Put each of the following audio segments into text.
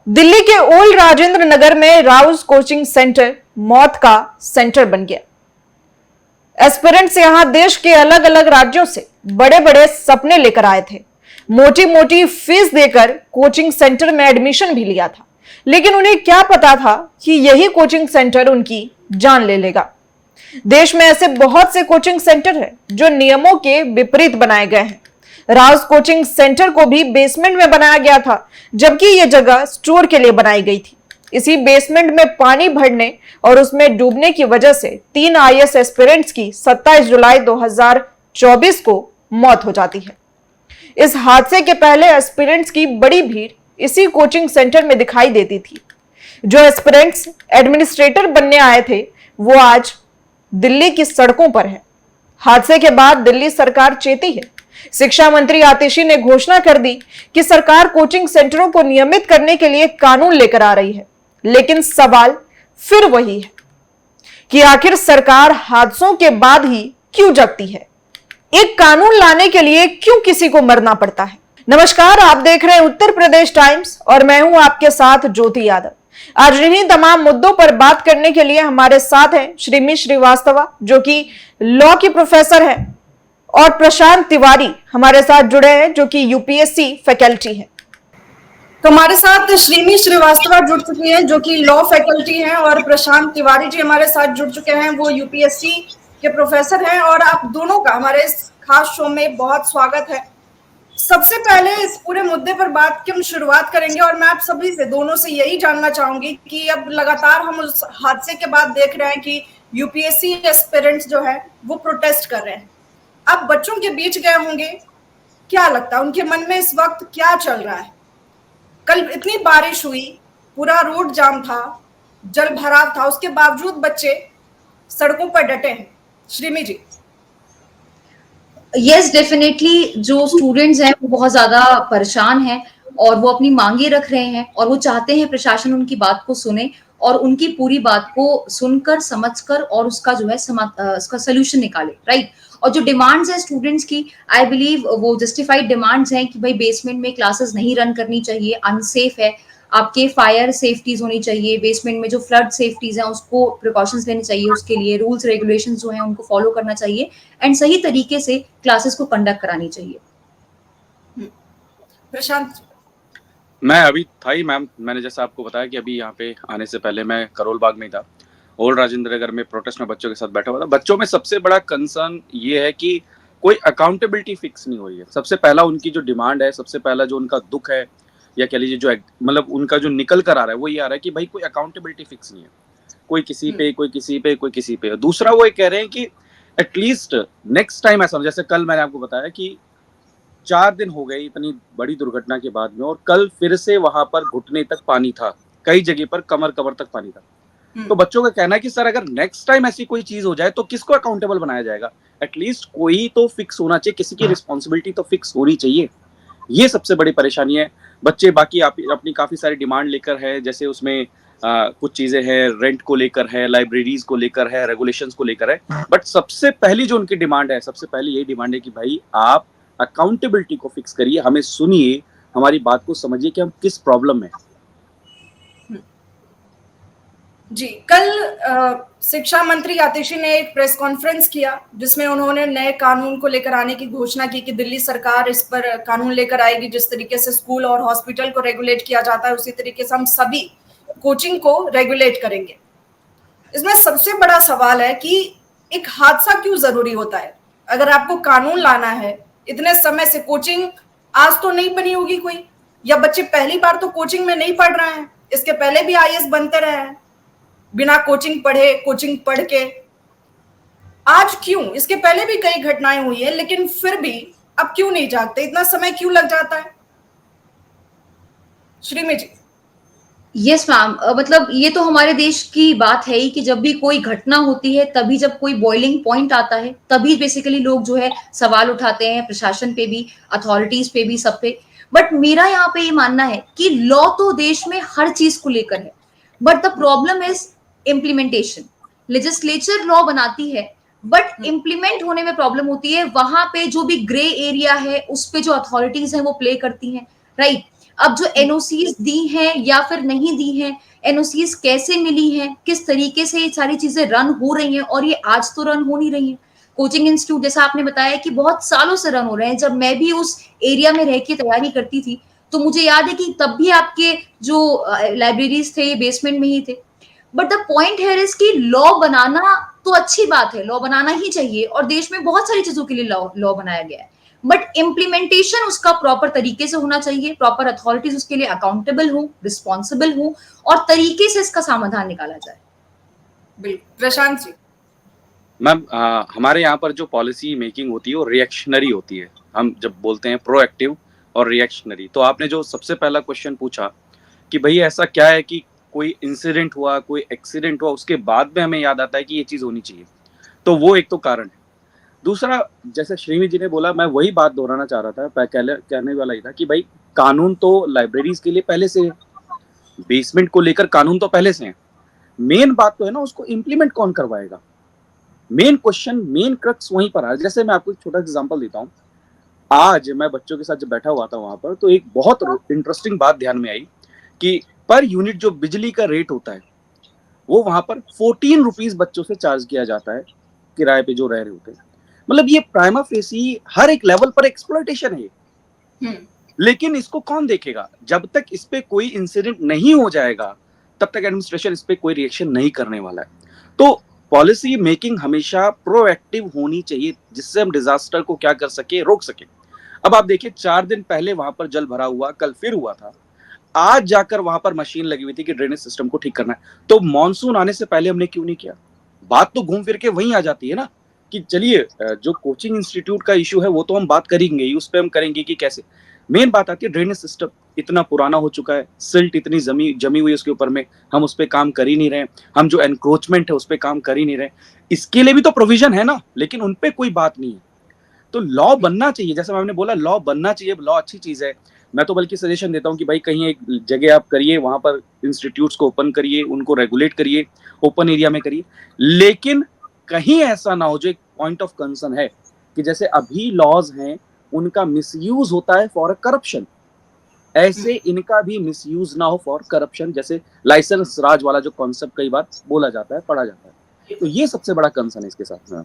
दिल्ली के ओल्ड राजेंद्र नगर में Rouse coaching centre मौत का सेंटर बन गया। एस्पिरेंट्स यहां देश के अलग अलग राज्यों से बड़े बड़े सपने लेकर आए थे। मोटी मोटी फीस देकर कोचिंग सेंटर में एडमिशन भी लिया था, लेकिन उन्हें क्या पता था कि यही कोचिंग सेंटर उनकी जान ले लेगा। देश में ऐसे बहुत से कोचिंग सेंटर हैं जो नियमों के विपरीत बनाए गए हैं। राउस कोचिंग सेंटर को भी बेसमेंट में बनाया गया था, जबकि यह जगह स्टोर के लिए बनाई गई थी। इसी बेसमेंट में पानी भरने और उसमें डूबने की वजह से 3 आईएएस एस्पिरेंट्स की 27 जुलाई 2024 को मौत हो जाती है। इस हादसे के पहले एस्पिरेंट्स की बड़ी भीड़ इसी कोचिंग सेंटर में दिखाई देती थी। जो एस्पिरेंट्स एडमिनिस्ट्रेटर बनने आए थे, वो आज दिल्ली की सड़कों पर है। हादसे के बाद दिल्ली सरकार चेती है। शिक्षा मंत्री आतिशी ने घोषणा कर दी कि सरकार कोचिंग सेंटरों को नियमित करने के लिए कानून लेकर आ रही है, लेकिन सवाल फिर वही है कि आखिर सरकार हादसों के बाद ही क्यों जगती है? एक कानून लाने के लिए क्यों किसी को मरना पड़ता है? नमस्कार, आप देख रहे हैं उत्तर प्रदेश टाइम्स और मैं हूं आपके साथ ज्योति यादव। आज इन्हीं तमाम मुद्दों पर बात करने के लिए हमारे साथ हैं श्रीमी श्रीवास्तवा, जो कि लॉ की प्रोफेसर है, और प्रशांत तिवारी हमारे साथ जुड़े हैं, जो कि यूपीएससी फैकल्टी है। तो हमारे साथ श्रीमी श्रीवास्तवा जुड़ चुकी हैं, जो कि लॉ फैकल्टी हैं, और प्रशांत तिवारी जी हमारे साथ जुड़ चुके हैं, वो यूपीएससी के प्रोफेसर हैं। और आप दोनों का हमारे इस खास शो में बहुत स्वागत है। सबसे पहले इस पूरे मुद्दे पर बात की हम शुरुआत करेंगे, और मैं आप सभी से, दोनों से यही जानना चाहूंगी कि अब लगातार हम उस हादसे के बाद देख रहे हैं कि यूपीएससी एस्पिरेंट्स जो है वो प्रोटेस्ट कर रहे हैं। आप बच्चों के बीच गए होंगे, क्या लगता है उनके मन में इस वक्त क्या चल रहा है? कल इतनी बारिश हुई, पूरा रोड जाम था, जल भराव था, उसके बावजूद बच्चे सड़कों पर डटे हैं। श्रीमी जी। यस, डेफिनेटली जो स्टूडेंट्स हैं वो बहुत ज्यादा परेशान हैं और वो अपनी मांगे रख रहे हैं और वो चाहते हैं प्रशासन उनकी बात को सुने और उनकी पूरी बात को सुनकर समझकर और उसका जो है उसका सोल्यूशन निकाले, राइट। और जो डिमांड्स है स्टूडेंट्स की, आई बिलीव वो जस्टिफाइड डिमांड्स हैं कि भाई बेसमेंट में क्लासेस नहीं रन करनी चाहिए, अनसेफ है, आपके फायर सेफ्टीज होनी चाहिए, बेसमेंट में जो फ्लड सेफ्टीज हैं उसको प्रिकॉशंस लेने चाहिए, उसके लिए रूल्स रेगुलेशंस जो हैं उनको फॉलो करना चाहिए एंड सही तरीके से क्लासेस को कंडक्ट करानी चाहिए। प्रशांत। मैं अभी था ही मैम, मैंने जैसा आपको बताया कि अभी यहाँ पे आने से पहले मैं करोल बाग में था, ओल्ड राजेंद्र नगर में प्रोटेस्ट में बच्चों के साथ बैठा हुआ था। बच्चों में सबसे बड़ा कंसर्न ये है कि कोई अकाउंटेबिलिटी फिक्स नहीं हो रही है। सबसे पहला उनकी जो डिमांड है, सबसे पहला जो उनका दुख है, या कह लीजिए जो मतलब उनका जो निकल कर आ रहा है वो ये आ रहा है कि भाई कोई अकाउंटेबिलिटी फिक्स नहीं है, कोई किसी पे, कोई किसी पे, कोई किसी पे। दूसरा वो ये कह रहे हैं कि एटलीस्ट नेक्स्ट टाइम ऐसा, जैसे कल मैंने आपको बताया कि 4 दिन हो गए इतनी बड़ी दुर्घटना के बाद में, और कल फिर से वहां पर घुटने तक पानी था, कई जगह पर कमर कमर तक पानी था। तो बच्चों का कहना है कि सर अगर नेक्स्ट टाइम ऐसी कोई चीज हो जाए तो किसको अकाउंटेबल बनाया जाएगा? एटलीस्ट कोई तो फिक्स होना चाहिए, किसी की रिस्पॉन्सिबिलिटी तो फिक्स होनी चाहिए। ये सबसे बड़ी परेशानी है। बच्चे बाकी अपनी काफी सारी डिमांड लेकर है, जैसे उसमें कुछ चीजें हैं, रेंट को लेकर है, लाइब्रेरीज को लेकर है, रेगुलेशंस को लेकर है, बट सबसे पहली जो उनकी डिमांड है, सबसे पहली यही डिमांड है कि भाई आप अकाउंटेबिलिटी को फिक्स करिए, हमें सुनिए, हमारी बात को समझिए कि हम किस प्रॉब्लम में। जी, कल शिक्षा मंत्री आतिशी ने एक प्रेस कॉन्फ्रेंस किया जिसमें उन्होंने नए कानून को लेकर आने की घोषणा की कि दिल्ली सरकार इस पर कानून लेकर आएगी। जिस तरीके से स्कूल और हॉस्पिटल को रेगुलेट किया जाता है, उसी तरीके से हम सभी कोचिंग को रेगुलेट करेंगे। इसमें सबसे बड़ा सवाल है कि एक हादसा क्यों जरूरी होता है? अगर आपको कानून लाना है, इतने समय से कोचिंग आज तो नहीं बनी होगी कोई, या बच्चे पहली बार तो कोचिंग में नहीं पढ़ रहे हैं, इसके पहले भी आईएएस बनते रहे हैं बिना कोचिंग पढ़े, कोचिंग पढ़ के। आज क्यों? इसके पहले भी कई घटनाएं हुई है, लेकिन फिर भी अब क्यों नहीं जागते? इतना समय क्यों लग जाता है? श्रीमी जी। यस मैम, मतलब ये तो हमारे देश की बात है ही कि जब भी कोई घटना होती है, तभी जब कोई बॉइलिंग पॉइंट आता है, तभी बेसिकली लोग जो है सवाल उठाते हैं प्रशासन पे भी, अथॉरिटीज पे भी, सब पे। बट मेरा यहाँ पे ये मानना है कि लॉ तो देश में हर चीज को लेकर है, but the problem is implementation. Legislature law बनाती है, बट इम्प्लीमेंट होने में प्रॉब्लम होती है। वहां पे जो भी ग्रे एरिया है, उस पे जो अथॉरिटीज हैं वो प्ले करती हैं, राइट। अब जो एनओसीज दी हैं या फिर नहीं दी हैं, एनओसीज कैसे मिली हैं, किस तरीके से ये सारी चीजें रन हो रही हैं, और ये आज तो रन हो नहीं रही हैं। कोचिंग इंस्टीट्यूट जैसा आपने बताया कि बहुत सालों से रन हो रहे हैं। जब मैं भी उस एरिया में रह के तैयारी करती थी तो मुझे याद है कि तब भी आपके जो लाइब्रेरीज थे ये बेसमेंट में ही थे। बट द पॉइंट है इज कि लॉ बनाना तो अच्छी बात है, लॉ बनाना ही चाहिए, और देश में बहुत सारी चीजों के लिए लॉ बनाया गया है, बट इम्प्लीमेंटेशन उसका प्रॉपर तरीके से होना चाहिए, प्रॉपर अथॉरिटीज उसके लिए अकाउंटेबल हो, रिस्पॉन्सिबल हो, और तरीके से इसका समाधान निकाला जाए। बिल्कुल, प्रशांत जी। मैम हमारे यहाँ पर जो पॉलिसी मेकिंग होती है वो रिएक्शनरी होती है। हम जब बोलते हैं प्रोएक्टिव और रिएक्शनरी, तो आपने जो सबसे पहला क्वेश्चन पूछा कि भाई ऐसा क्या है कि कोई इंसिडेंट हुआ, कोई एक्सीडेंट हुआ, उसके बाद में हमें याद आता है कि ये चीज़ होनी चाहिए, तो वो एक तो कारण है। दूसरा, जैसे श्रीमी जी ने बोला, मैं वही बात दोहराना चाह रहा था, कहने वाला ही था कि भाई कानून तो लाइब्रेरीज के लिए पहले से है, बेसमेंट को लेकर कानून तो पहले से है। मेन बात तो है ना, उसको इम्प्लीमेंट कौन करवाएगा। मेन क्वेश्चन, मेन क्रक्स वहीं पर है। जैसे मैं आपको एक छोटा एग्जांपल देता हूँ। आज मैं बच्चों के साथ जब बैठा हुआ था वहां पर, तो एक बहुत इंटरेस्टिंग बात ध्यान में आई कि पर यूनिट जो बिजली का रेट होता है वो वहां पर 14 रुपीज बच्चों से चार्ज किया जाता है, किराए पे जो रह रहे होते हैं। मतलब ये प्राइमा फेसी हर एक लेवल पर एक्सप्लॉयटेशन है। लेकिन इसको कौन देखेगा? जब तक इस पे कोई इंसिडेंट नहीं हो जाएगा तब तक एडमिनिस्ट्रेशन इस पे कोई रिएक्शन नहीं करने वाला है। तो पॉलिसी मेकिंग हमेशा प्रोएक्टिव होनी चाहिए, जिससे हम डिजास्टर को क्या कर सके, रोक सके। अब आप देखिए, 4 दिन पहले वहां पर जल भरा हुआ, कल फिर हुआ था, आज जाकर वहां पर मशीन लगी हुई थी कि ड्रेनेज सिस्टम को ठीक करना है। तो मॉनसून आने से पहले हमने क्यों नहीं किया? बात तो घूम फिर के वहीं आ जाती है ना कि चलिए जो कोचिंग इंस्टीट्यूट का इशू है वो तो हम बात करेंगे, उस पर हम करेंगे कि कैसे। मेन बात आती है ड्रेनेज सिस्टम इतना पुराना हो चुका है, सिल्ट इतनी जमी हुई है उसके ऊपर में, हम उस पर काम कर ही नहीं रहे। हम जो एनक्रोचमेंट है उस पर काम कर ही नहीं रहे। इसके लिए भी तो प्रोविजन है ना, लेकिन उन पर कोई बात नहीं है। तो लॉ बनना चाहिए, जैसे मैंने बोला लॉ बनना चाहिए, लॉ अच्छी चीज है। मैं तो बल्कि सजेशन देता हूँ कि भाई कहीं एक जगह आप करिए, वहां पर इंस्टीट्यूट्स को ओपन करिए, उनको रेगुलेट करिए, ओपन एरिया में करिए। लेकिन कहीं ऐसा ना हो, जो एक पॉइंट ऑफ कंसर्न है कि जैसे अभी लॉज हैं उनका मिसयूज होता है फॉर करप्शन, ऐसे इनका भी मिसयूज ना हो फॉर करप्शन। जैसे लाइसेंस राज वाला जो कॉन्सेप्ट कई बार बोला जाता है, पढ़ा जाता है, तो ये सबसे बड़ा कंसर्न है इसके साथ में।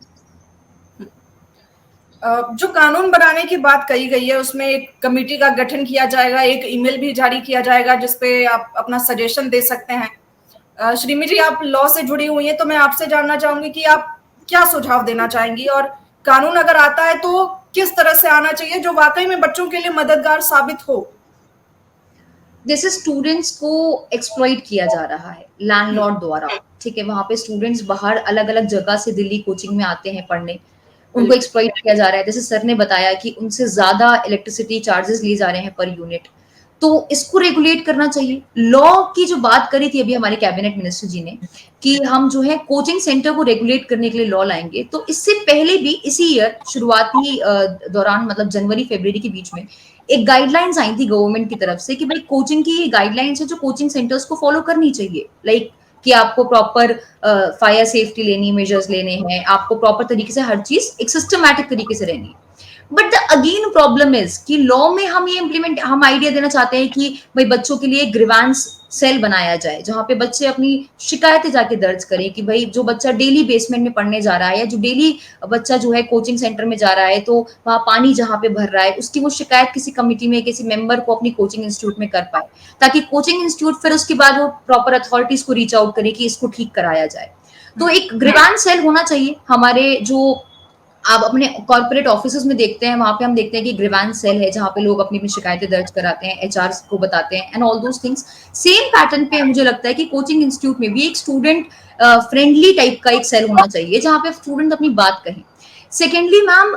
जो कानून बनाने की बात कही गई है उसमें एक कमेटी का गठन किया जाएगा, एक ईमेल भी जारी किया जाएगा जिसपे आप अपना सजेशन दे सकते हैं। श्रीमी जी, आप लॉ से जुड़ी हुई हैं, तो मैं आपसे जानना चाहूंगी कि आप क्या सुझाव देना चाहेंगी, और कानून अगर आता है तो किस तरह से आना चाहिए जो वाकई में बच्चों के लिए मददगार साबित हो। जैसे स्टूडेंट्स को एक्सप्लॉइट किया जा रहा है लैंडलॉर्ड द्वारा, ठीक है, वहां पे स्टूडेंट्स बाहर अलग अलग जगह से दिल्ली कोचिंग में आते हैं पढ़ने, उनको एक्सप्लॉइट किया जा रहा है। जैसे सर ने बताया कि उनसे ज्यादा इलेक्ट्रिसिटी चार्जेस लिए जा रहे हैं पर यूनिट, तो इसको रेगुलेट करना चाहिए। लॉ की जो बात करी थी अभी हमारे कैबिनेट मिनिस्टर जी ने कि हम जो है कोचिंग सेंटर को रेगुलेट करने के लिए लॉ लाएंगे, तो इससे पहले भी इसी ईयर शुरुआती दौरान, मतलब जनवरी फरवरी के बीच में एक गाइडलाइंस आई थी गवर्नमेंट की तरफ से कि भाई कोचिंग की ये गाइडलाइंस है जो कोचिंग सेंटर्स को फॉलो करनी चाहिए, लाइक कि आपको प्रॉपर फायर सेफ्टी लेनी, मेजर्स लेने हैं, आपको प्रॉपर तरीके से हर चीज एक सिस्टमैटिक तरीके से रहनी है। But the again problem is कि लॉ में हम ये इम्प्लीमेंट, हम आइडिया देना चाहते हैं कि भाई बच्चों के लिए ग्रीवांस सेल बनाया जाए जहां पे बच्चे अपनी शिकायतें जाके दर्ज करें कि भाई जो बच्चा डेली बेसमेंट में पढ़ने जा रहा है या जो डेली बच्चा जो है कोचिंग सेंटर में जा रहा है तो वहां पानी जहां पे भर रहा है उसकी वो शिकायत किसी कमिटी में, किसी मेंबर को अपनी कोचिंग इंस्टीट्यूट में कर पाए, ताकि कोचिंग इंस्टीट्यूट फिर उसके बाद वो प्रॉपर अथॉरिटीज को रीच आउट करे कि इसको ठीक कराया जाए। तो एक ग्रीवांस सेल होना चाहिए। हमारे जो आप अपने कॉर्पोरेट ऑफिसेज में देखते हैं, वहां पे हम देखते हैं कि ग्रीवांस सेल है जहां पे लोग अपनी अपनी शिकायतें दर्ज कराते हैं, एचआर को बताते हैं and all those things. Same pattern पे मुझे लगता है कि कोचिंग इंस्टीट्यूट में भी एक स्टूडेंट फ्रेंडली टाइप का एक सेल होना चाहिए जहां पे स्टूडेंट अपनी बात कहें। Secondly ma'am,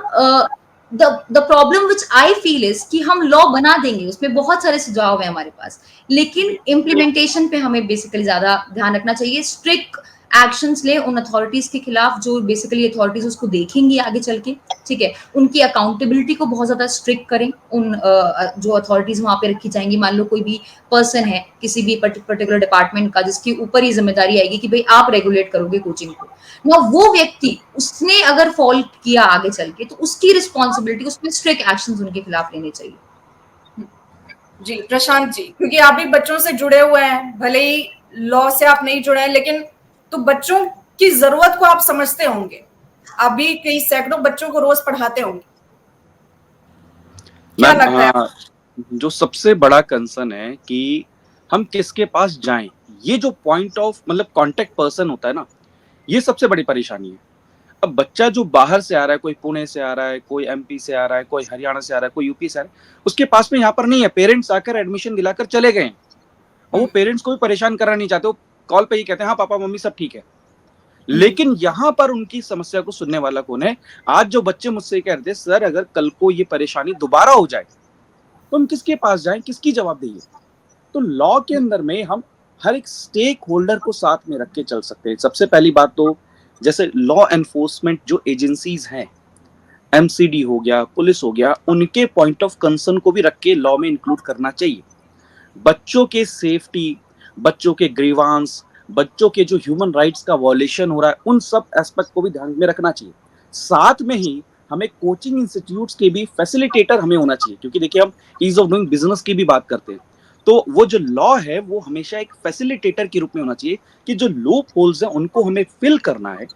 the problem which I feel is कि हम लॉ बना देंगे, उसमें बहुत सारे सुझाव है हमारे पास, लेकिन इम्प्लीमेंटेशन पे हमें बेसिकली ज्यादा ध्यान रखना चाहिए। स्ट्रिक्ट एक्शंस ले उन अथॉरिटीज के खिलाफ जो बेसिकली अथॉरिटीज उसको देखेंगी आगे चल के, ठीक है, उनकी अकाउंटेबिलिटी को बहुत ज्यादा स्ट्रिक्ट करें। उन जो अथॉरिटीज वहां पे रखी जाएंगी, मान लो कोई भी पर्सन है किसी भी पर्टिकुलर डिपार्टमेंट का जिसके ऊपर ही जिम्मेदारी आएगी कि भाई आप रेगुलेट करोगे कोचिंग को, ना वो व्यक्ति उसने अगर फॉल्ट किया आगे चल के तो उसकी रिस्पॉन्सिबिलिटी, उसमें स्ट्रिक्ट एक्शंस उनके खिलाफ लेने चाहिए। जी प्रशांत जी, क्योंकि आप भी बच्चों से जुड़े हुए हैं, भले ही लॉ से आप नहीं जुड़े हैं, लेकिन तो बच्चों की जरूरत को आप समझते होंगे। आप भी कई सैकड़ों बच्चों को रोज पढ़ाते होंगे। क्या मैम लगता है? जो सबसे बड़ा कंसर्न है कि हम किसके पास जाएं, ये जो पॉइंट ऑफ मतलब कांटेक्ट पर्सन होता है ना, ये सबसे बड़ी परेशानी है। अब बच्चा जो बाहर से आ रहा है, कोई पुणे से आ रहा है, कोई एमपी से आ रहा है, कोई हरियाणा से आ रहा है, कोई यूपी से आ रहा है, उसके पास में यहाँ पर नहीं है। पेरेंट्स आकर एडमिशन दिलाकर चले गए हैं और वो पेरेंट्स को भी परेशान करना नहीं चाहते। वो कॉल पे ही कहते हैं हाँ पापा मम्मी सब ठीक है। लेकिन यहाँ पर उनकी समस्या को सुनने वाला कौन है? आज जो बच्चे मुझसे कह रहे थे सर अगर कल को ये परेशानी दोबारा हो जाए तो हम किसके पास जाएं, किसकी जवाबदेही है? तो लॉ के अंदर में हम हर एक स्टेक होल्डर को साथ में रख के चल सकते हैं। सबसे पहली बात तो जैसे लॉ एनफोर्समेंट जो एजेंसीज हैं, एमसीडी हो गया, पुलिस हो गया, उनके पॉइंट ऑफ कंसर्न को भी रख के लॉ में इंक्लूड करना चाहिए। बच्चों के सेफ्टी, बच्चों के ग्रीवांस, बच्चों के जो ह्यूमन राइट्स का वॉयलेशन हो रहा है, उन सब एस्पेक्ट को भी ध्यान में रखना चाहिए। साथ में ही हमें कोचिंग इंस्टीट्यूट्स के भी फैसिलिटेटर हमें होना चाहिए, क्योंकि देखिए हम ईज ऑफ डूइंग बिजनेस की भी बात करते हैं। तो वो जो लॉ है वो हमेशा एक फैसिलिटेटर के रूप में होना चाहिए कि जो लूप होल्स हैं उनको हमें फिल करना है,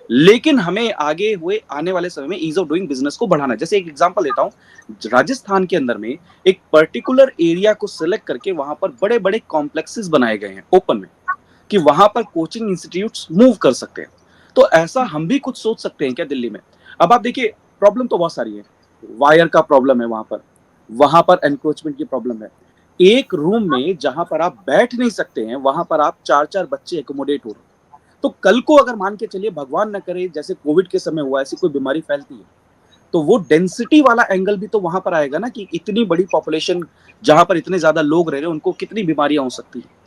लेकिन हमें आगे हुए आने वाले समय में ईज ऑफ डूइंग बिजनेस को बढ़ाना है। जैसे एक एग्जांपल देता हूँ, राजस्थान के अंदर में एक पर्टिकुलर एरिया को सिलेक्ट करके वहां पर बड़े बड़े कॉम्प्लेक्सेस बनाए गए हैं ओपन में, कि वहां पर कोचिंग इंस्टीट्यूट्स मूव कर सकते हैं। तो ऐसा हम भी कुछ सोच सकते हैं क्या दिल्ली में? अब आप देखिए प्रॉब्लम तो बहुत सारी है। वायर का प्रॉब्लम है वहां पर एनक्रोचमेंट की प्रॉब्लम है। एक रूम में जहां पर आप बैठ नहीं सकते हैं वहां पर आप चार चार बच्चे एकोमोडेट हो रहे हैं। तो कल को अगर मान के चलिए भगवान न करे जैसे कोविड के समय हुआ ऐसी कोई बीमारी फैलती है, तो वो डेंसिटी वाला एंगल भी तो वहां पर आएगा ना, कि इतनी बड़ी पॉपुलेशन जहां पर इतने ज्यादा लोग रह रहे हैं उनको कितनी बीमारियां हो सकती है।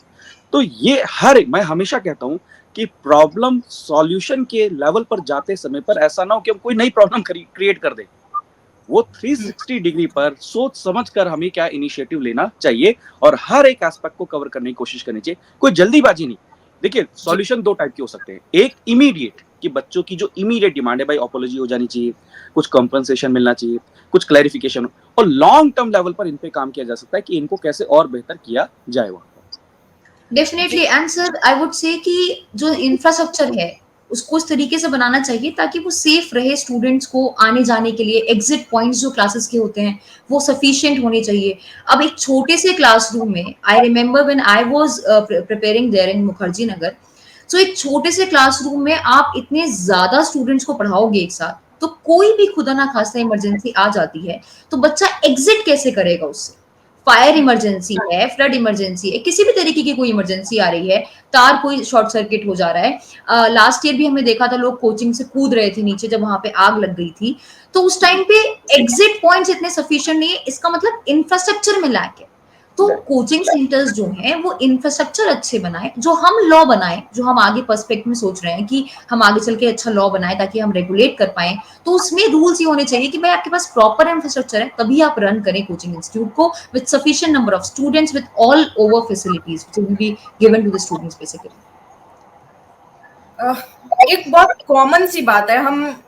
तो ये हर मैं हमेशा कहता हूं कि प्रॉब्लम सॉल्यूशन के लेवल पर जाते समय पर ऐसा ना हो कि हम कोई नई प्रॉब्लम क्रिएट कर दे। वो 360 डिग्री पर सोच समझ कर हमें क्या इनिशिएटिव लेना चाहिए और हर एक एस्पेक्ट को कवर करने की कोशिश करनी चाहिए। कोई जल्दीबाजी नहीं। देखिए जी सॉल्यूशन दो टाइप के हो सकते हैं। एक इमीडिएट, कि बच्चों की जो इमीडिएट डिमांड है भाई अपॉलॉजी हो जानी चाहिए, कुछ कंपनसेशन मिलना चाहिए, कुछ क्लैरिफिकेशन, और लॉन्ग टर्म लेवल पर इन पे काम किया जा सकता है कि इनको कैसे और बेहतर किया जाए वहां पर। डेफिनेटली। जी and sir I would say कि जो इंफ्रास्ट्रक्चर है उसको इस तरीके से बनाना चाहिए ताकि वो सेफ रहे स्टूडेंट्स को आने जाने के लिए। एग्जिट पॉइंट्स जो क्लासेस के होते हैं वो सफिशिएंट होने चाहिए। अब एक छोटे से क्लासरूम में I remember when I was preparing there in Mukherjee Nagar, so एक छोटे से क्लासरूम में आप इतने ज्यादा स्टूडेंट्स को पढ़ाओगे एक साथ, तो कोई भी खुदा ना खास्ता इमरजेंसी आ जाती है तो बच्चा एग्जिट कैसे करेगा उससे? फायर इमरजेंसी है, फ्लड इमरजेंसी है, किसी भी तरीके की कोई इमरजेंसी आ रही है, तार कोई शॉर्ट सर्किट हो जा रहा है। लास्ट ईयर भी हमने देखा था लोग कोचिंग से कूद रहे थे नीचे जब वहां पे आग लग गई थी। तो उस टाइम पे एग्जिट पॉइंट्स इतने सफिशिएंट नहीं है, इसका मतलब इंफ्रास्ट्रक्चर में लैक है। तो कोचिंग सेंटर्स जो हैं वो इंफ्रास्ट्रक्चर अच्छे बनाए, जो हम लॉ बनाए, जो हम आगे पर्सपेक्ट में सोच रहे हैं कि हम आगे चल के अच्छा लॉ बनाए ताकि हम रेगुलेट कर पाए, तो उसमें रूल्स ये होने चाहिए कि भाई आपके पास प्रॉपर इंफ्रास्ट्रक्चर है तभी आप रन करें कोचिंग इंस्टीट्यूट को with sufficient number of students with all over facilities which will be given to the students basically. एक बहुत कॉमन सी बात है, हम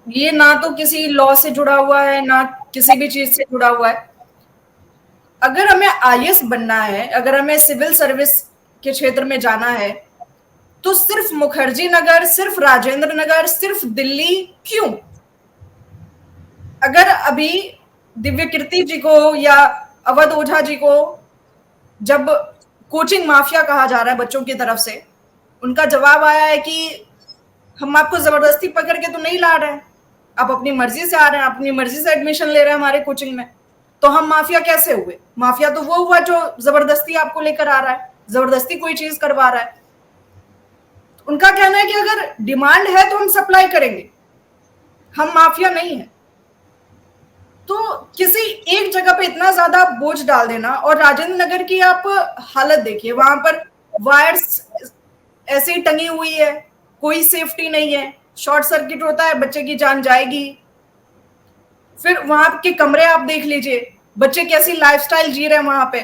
ये ना तो किसी लॉ से जुड़ा हुआ है ना किसी भी चीज से जुड़ा हुआ है। अगर हमें आईएएस बनना है, अगर हमें सिविल सर्विस के क्षेत्र में जाना है, तो सिर्फ मुखर्जी नगर, सिर्फ राजेंद्र नगर, सिर्फ दिल्ली क्यों? अगर अभी दिव्य कीर्ति जी को या अवध ओझा जी को जब कोचिंग माफिया कहा जा रहा है बच्चों की तरफ से, उनका जवाब आया है कि हम आपको जबरदस्ती पकड़ के तो नहीं ला रहे हैं, आप अपनी मर्जी से आ रहे हैं, अपनी मर्जी से एडमिशन ले रहे हैं हमारे कोचिंग में, तो हम माफिया कैसे हुए? माफिया तो वो हुआ जो जबरदस्ती आपको लेकर आ रहा है, जबरदस्ती कोई चीज करवा रहा है। उनका कहना है कि अगर डिमांड है तो हम सप्लाई करेंगे, हम माफिया नहीं है। तो किसी एक जगह पे इतना ज्यादा बोझ डाल देना, और राजेंद्र नगर की आप हालत देखिए, वहां पर वायर्स ऐसे ही टंगी हुई है, कोई सेफ्टी नहीं है, शॉर्ट सर्किट होता है बच्चे की जान जाएगी। फिर वहां के कमरे आप देख लीजिए, बच्चे कैसी लाइफस्टाइल जी रहे हैं वहां पे।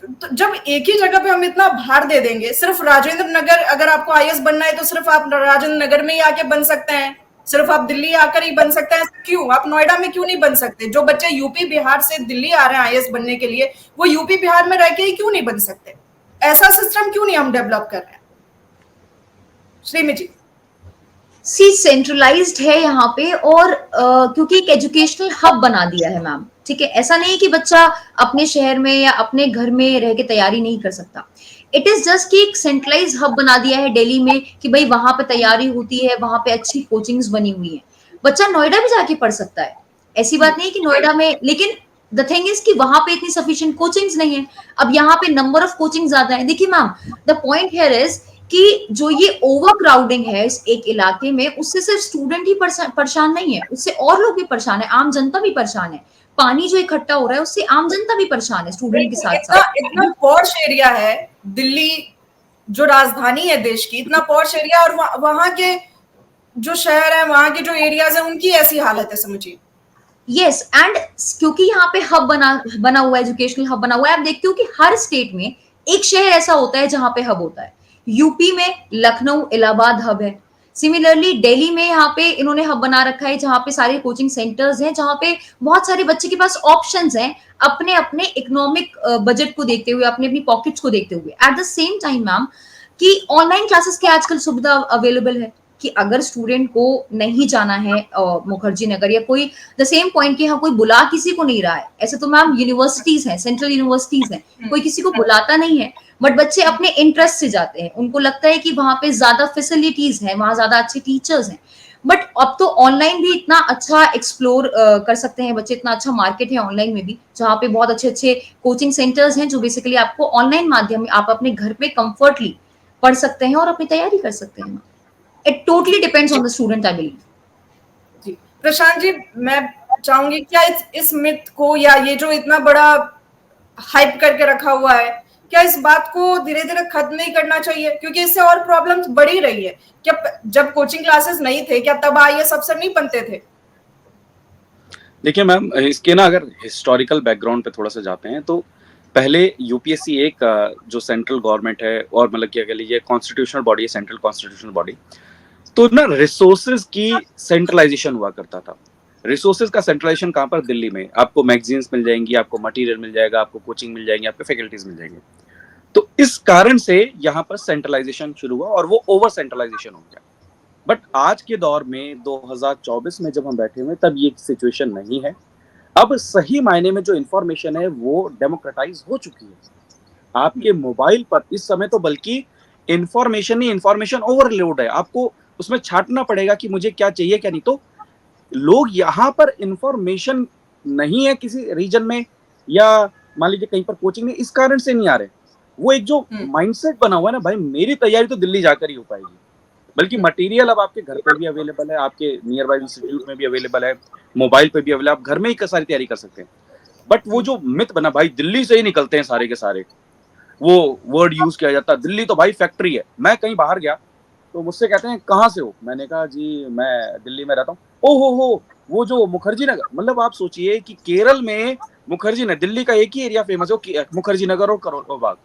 तो जब एक ही जगह पे हम इतना भार दे देंगे, सिर्फ राजेंद्र नगर, अगर आपको आईएएस बनना है तो सिर्फ आप राजेंद्र नगर में ही आके बन सकते हैं, सिर्फ आप दिल्ली आकर ही बन सकते हैं, ऐसा क्यों? आप नोएडा में क्यों नहीं बन सकते? जो बच्चे यूपी बिहार से दिल्ली आ रहे हैं आईएएस बनने के लिए, वो यूपी बिहार में रह के ही क्यों नहीं बन सकते? ऐसा सिस्टम क्यों नहीं हम डेवलप कर रहे हैं? श्रीमी जी। सी सेंट्रलाइज्ड है यहाँ पे, और क्योंकि एक एजुकेशनल हब बना दिया है मैम, ठीक है। ऐसा नहीं कि बच्चा अपने शहर में या अपने घर में रह के तैयारी नहीं कर सकता। इट इज जस्ट कि एक सेंट्रलाइज हब बना दिया है दिल्ली में कि भाई वहां पे तैयारी होती है, वहां पे अच्छी कोचिंग्स बनी हुई है। बच्चा नोएडा भी जाके पढ़ सकता है, ऐसी बात नहीं है कि नोएडा में, लेकिन द थिंग इज कि वहां पे इतनी सफिशिएंट कोचिंग्स नहीं है। अब यहाँ पे नंबर ऑफ कोचिंग ज्यादा है। देखिए ma'am, the point here is कि जो ये ओवर क्राउडिंग है इस एक इलाके में, उससे सिर्फ स्टूडेंट ही परेशान नहीं है, उससे और लोग भी परेशान है, आम जनता भी परेशान है। पानी जो इकट्ठा हो रहा है उससे आम जनता भी परेशान है, स्टूडेंट के साथ साथ। इतना पॉश एरिया है दिल्ली, जो राजधानी है देश की, इतना पॉश एरिया, और वहां के जो शहर है, वहां के जो एरियाज है, उनकी ऐसी हालत है, समझिए। यस, एंड क्योंकि यहाँ पे हब बना हुआ है, एजुकेशनल हब बना हुआ है। आप देखते हो कि हर स्टेट में एक शहर ऐसा होता है जहां पे हब होता है। यूपी में लखनऊ इलाहाबाद हब है। सिमिलरली दिल्ली में यहाँ पे इन्होंने हब बना रखा है जहाँ पे सारे कोचिंग सेंटर्स हैं, जहाँ पे बहुत सारे बच्चे के पास ऑप्शंस हैं अपने अपने इकोनॉमिक बजट को देखते हुए, अपने अपनी पॉकेट्स को देखते हुए। At the same time ma'am, कि ऑनलाइन क्लासेस की आजकल सुविधा अवेलेबल है कि अगर स्टूडेंट को नहीं जाना है मुखर्जी नगर या कोई, द सेम पॉइंट कि हाँ कोई बुला किसी को नहीं रहा है। ऐसे तो मैम यूनिवर्सिटीज हैं, सेंट्रल यूनिवर्सिटीज हैं, कोई किसी को बुलाता नहीं है, बट बच्चे अपने इंटरेस्ट से जाते हैं। उनको लगता है कि वहां पे ज्यादा फैसिलिटीज हैं, वहां ज्यादा अच्छे टीचर्स हैं। बट अब तो ऑनलाइन भी इतना अच्छा एक्सप्लोर कर सकते हैं बच्चे, इतना अच्छा मार्केट है ऑनलाइन में भी, जहाँ पे बहुत अच्छे अच्छे कोचिंग सेंटर्स हैं जो बेसिकली आपको ऑनलाइन माध्यम में आप अपने घर पे कंफर्टली पढ़ सकते हैं और अपनी तैयारी कर सकते हैं। It totally depends on the student, I believe. जी प्रशांत जी, मैं चाहूंगी क्या इस मिथ को, या ये जो इतना बड़ा हाइप करके रखा हुआ है, क्या इस बात को धीरे धीरे खत्म नहीं करना चाहिए? क्योंकि इससे और प्रॉब्लम्स बढ़ी रही है। क्या जब कोचिंग क्लासेस नहीं थे, क्या तब आईएएस अफसर नहीं बनते थे? देखिए मैम, इसके ना अगर हिस्टोरिकल बैकग्राउंड पे थोड़ा सा जाते हैं तो पहले यूपीएससी एक जो सेंट्रल गवर्नमेंट है, और मतलब क्या कह लीजिए कॉन्स्टिट्यूशनल बॉडी है, सेंट्रल कॉन्स्टिट्यूशनल बॉडी, तो ना रिसोर्सेज की सेंट्रलाइजेशन हुआ करता था। रिसोर्सेज का सेंट्रलाइजेशन कहाँ पर? दिल्ली में। आपको मैगजीन्स मिल जाएंगी, आपको मटेरियल मिल जाएगा, आपको कोचिंग मिल जाएंगी, आपको फैकल्टीज मिल जाएंगे। तो इस कारण से यहाँ पर सेंट्रलाइजेशन शुरू हुआ और वो ओवर सेंट्रलाइजेशन हो गया। बट आज के दौर में 2024 में जब हम बैठे हुए, तब ये सिचुएशन नहीं है। अब सही मायने में जो इंफॉर्मेशन है वो डेमोक्रेटाइज हो चुकी है आपके मोबाइल पर इस समय। तो बल्कि इंफॉर्मेशन ही इंफॉर्मेशन ओवरलोड है, आपको उसमें छांटना पड़ेगा कि मुझे क्या चाहिए क्या नहीं। तो लोग यहाँ पर इंफॉर्मेशन नहीं है किसी रीजन में, या मान लीजिए कहीं पर कोचिंग में, इस कारण से नहीं आ रहे। वो एक जो माइंडसेट बना हुआ है ना, भाई मेरी तैयारी तो दिल्ली जाकर ही हो पाएगी, बल्कि मटेरियल अब आपके घर पे भी अवेलेबल है, आपके नियर बाय इंस्टीट्यूट में भी अवेलेबल है, मोबाइल पे भी अवेलेबल है, आप घर में ही सारी तैयारी कर सकते हैं। बट वो जो मिथ बना, भाई दिल्ली से ही निकलते हैं सारे के सारे, वो वर्ड यूज किया जाता है, दिल्ली तो भाई फैक्ट्री है। मैं कहीं बाहर गया तो मुझसे कहते हैं कहाँ से हो, मैंने कहा जी मैं दिल्ली में रहता हूँ। ओ हो, वो जो मुखर्जी नगर, मतलब आप सोचिए कि केरल में मुखर्जी नगर, दिल्ली का एक ही एरिया फेमस है मुखर्जी नगर और करोल बाग।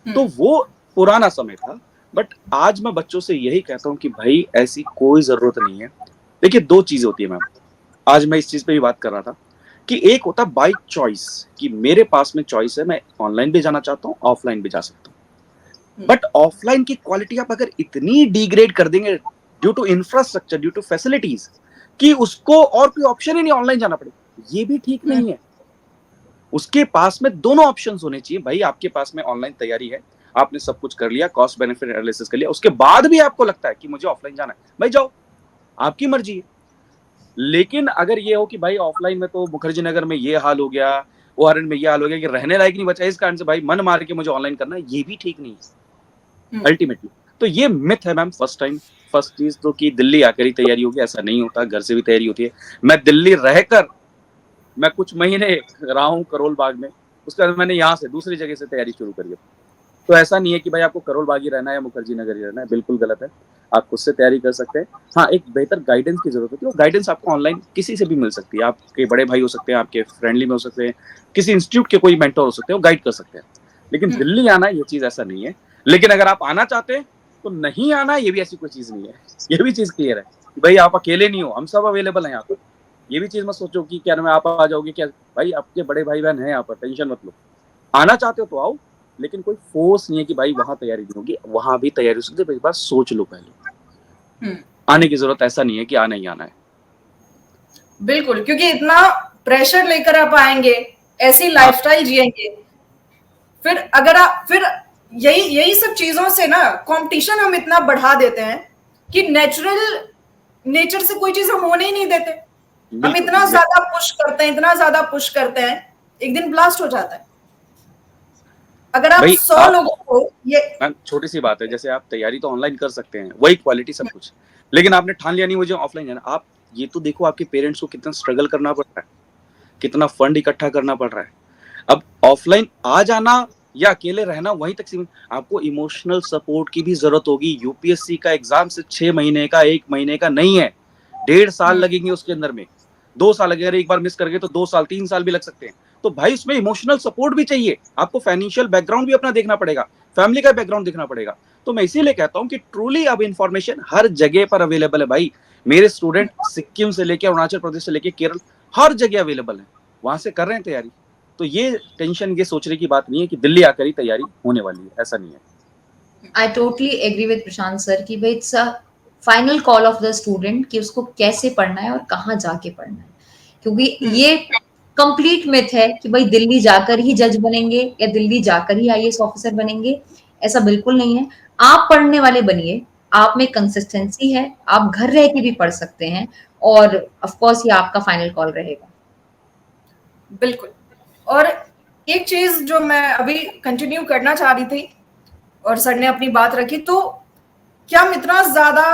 तो वो पुराना समय था। बट आज मैं बच्चों से यही कहता हूँ कि भाई ऐसी कोई जरूरत नहीं है। देखिए दो चीज होती है मैम, आज मैं इस चीज पे भी बात कर रहा था कि एक होता है बाय चॉइस, कि मेरे पास में चॉइस है, मैं ऑनलाइन भी जाना चाहता हूँ, ऑफलाइन भी जा सकता हूँ। बट ऑफलाइन की क्वालिटी आप अगर इतनी डिग्रेड कर देंगे due to infrastructure, due to facilities, कि उसको और कोई ऑप्शन ही नहीं ऑनलाइन जाना पड़े, ये भी ठीक नहीं है। उसके पास में दोनों ऑप्शंस होने चाहिए। भाई आपके पास में ऑनलाइन तैयारी है, आपने सब कुछ कर लिया, कॉस्ट बेनिफिट एनालिसिस कर लिया, उसके बाद भी आपको लगता है कि मुझे ऑफलाइन जाना है, भाई जाओ, आपकी मर्जी है। लेकिन अगर ये हो कि भाई ऑफलाइन में तो मुखर्जी नगर में ये हाल हो गया, ओआरएन में ये हाल हो गया कि रहने लायक नहीं बचा, इस कारण से भाई मन मार के मुझे ऑनलाइन करना है, ये भी ठीक नहीं है अल्टीमेटली। तो ये मिथ है मैम। फर्स्ट चीज तो कि दिल्ली आकर ही तैयारी होगी, ऐसा नहीं होता, घर से भी तैयारी होती है। मैं दिल्ली रहकर मैं कुछ महीने रहा हूँ करोल बाग में, उसके बाद मैंने यहाँ से दूसरी जगह से तैयारी शुरू करी है। तो ऐसा नहीं है कि भाई आपको करोल बाग ही रहना है या मुखर्जी नगर ही रहना है, बिल्कुल गलत है। आप खुद से तैयारी कर सकते हैं। हाँ, एक बेहतर गाइडेंस की जरूरत होती है, वो गाइडेंस आपको ऑनलाइन किसी से भी मिल सकती है। आपके बड़े भाई हो सकते हैं, आपके फ्रेंडली में हो सकते हैं, किसी इंस्टीट्यूट के कोई मेंटर हो सकते हैं, वो गाइड कर सकते हैं। लेकिन दिल्ली आना ये चीज ऐसा नहीं है। लेकिन अगर आप आना चाहते हैं तो नहीं आना, ये भी ऐसी कोई चीज नहीं है, ये भी चीज क्लियर है। कि भाई आप अकेले नहीं हो, हम सब अवेलेबल हैं यहाँ पर। ये भी चीज मत सोचो कि क्या नाम है आप आ जाओगे क्या, भाई आपके बड़े भाई बहन हैं यहाँ पर, टेंशन मत लो। आना चाहते हो तो आओ, लेकिन कोई फोर्स नहीं है कि भाई वहां तैयारी नहीं होगी, वहां भी तैयारी हो सकती है, एक बार सोच लो पहले। आने की जरूरत ऐसा नहीं है कि आना ही आना है। बिल्कुल, क्योंकि इतना प्रेशर लेकर आप आएंगे, ऐसी लाइफस्टाइल जिएंगे, फिर अगर आप फिर यही सब चीजों से ना कंपटीशन हम इतना बढ़ा देते हैं कि नेचर से कोई चीज हम होने ही नहीं देते। हम इतना ज्यादा पुश करते हैं, इतना ज्यादा पुश करते हैं, एक दिन ब्लास्ट हो जाता है। अगर आप 100 लोगों को ये मैम छोटी सी बात है, जैसे आप तैयारी तो ऑनलाइन कर सकते हैं, वही क्वालिटी सब कुछ, लेकिन आपने ठान लिया नहीं मुझे ऑफलाइन जाना। आप ये तो देखो आपके पेरेंट्स को कितना स्ट्रगल करना पड़ रहा है, कितना फंड इकट्ठा करना पड़ रहा है। अब ऑफलाइन आ जाना या अकेले रहना वहीं तक सीमित, आपको इमोशनल सपोर्ट की भी जरूरत होगी। यूपीएससी का एग्जाम सिर्फ 6 महीने का 1 महीने का नहीं है, 1.5 साल लगेंगे उसके अंदर में, 2 साल लगेगा, अगर एक बार मिस कर गए तो 2 साल 3 साल भी लग सकते हैं। तो भाई उसमें इमोशनल सपोर्ट भी चाहिए, आपको फाइनेंशियल बैकग्राउंड भी अपना देखना पड़ेगा, फैमिली का बैकग्राउंड देखना पड़ेगा। तो मैं इसीलिए कहता हूँ कि ट्रूली अब इंफॉर्मेशन हर जगह पर अवेलेबल है भाई। मेरे स्टूडेंट सिक्किम से लेकर अरुणाचल प्रदेश से लेकर केरल हर जगह अवेलेबल है, वहां से कर रहे हैं तैयारी। तो ये टेंशन ये सोचने की बात नहीं है कि दिल्ली आकर ही तैयारी होने वाली है, ऐसा नहीं है। I totally agree with Prashant sir कि भाई it's a final call of the student कि उसको कैसे पढ़ना है और कहाँ जाके पढ़ना है, क्योंकि ये कंप्लीट मिथ है कि भाई दिल्ली जाकर ही जज बनेंगे या दिल्ली जाकर ही आईएएस ऑफिसर बनेंगे। ऐसा बिल्कुल नहीं है। आप पढ़ने वाले बनिए, आप में कंसिस्टेंसी है, आप घर रह के भी पढ़ सकते हैं, और ऑफ कोर्स ये आपका फाइनल कॉल रहेगा। बिल्कुल। और एक चीज जो मैं अभी कंटिन्यू करना चाह रही थी और सर ने अपनी बात रखी, तो क्या हम इतना ज्यादा